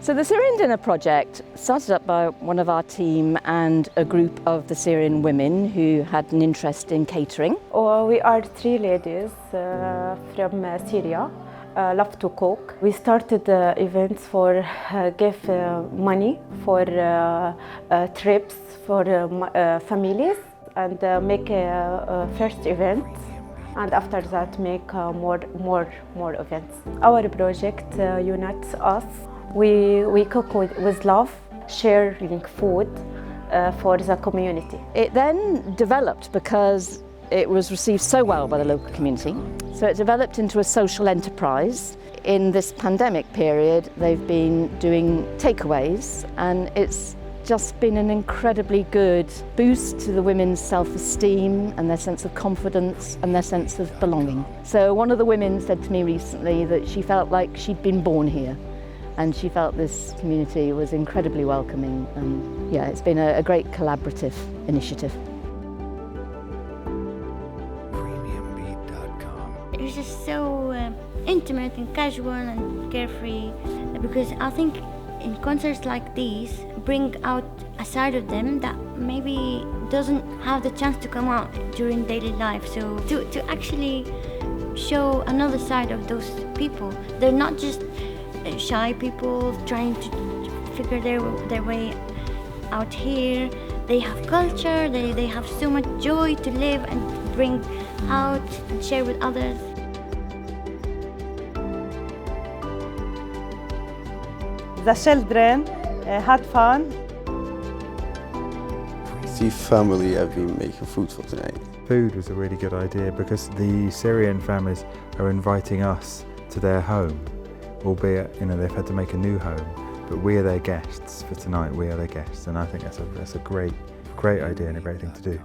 So the Syrian Dinner Project started up by one of our team and a group of the Syrian women who had an interest in catering. We are three ladies from Syria, love to cook. We started events for give money for trips for families and make a first event. And after that make more events. Our project unites us. We cook with love, sharing food for the community. It then developed because it was received so well by the local community. So it developed into a social enterprise. In this pandemic period, they've been doing takeaways, and it's just been an incredibly good boost to the women's self-esteem and their sense of confidence and their sense of belonging. So one of the women said to me recently that she felt like she'd been born here, and she felt this community was incredibly welcoming, and yeah, it's been a great collaborative initiative. It's just so intimate and casual and carefree, because I think in concerts like these bring out a side of them that maybe doesn't have the chance to come out during daily life. So to actually show another side of those people, they're not just shy people trying to figure their way out here. They have culture, they have so much joy to live and bring out and share with others. The children had fun. The family have been making food for tonight. Food was a really good idea because the Syrian families are inviting us to their home, albeit they've had to make a new home, but we are their guests for tonight. We are their guests, and I think that's a great idea and a great thing to do.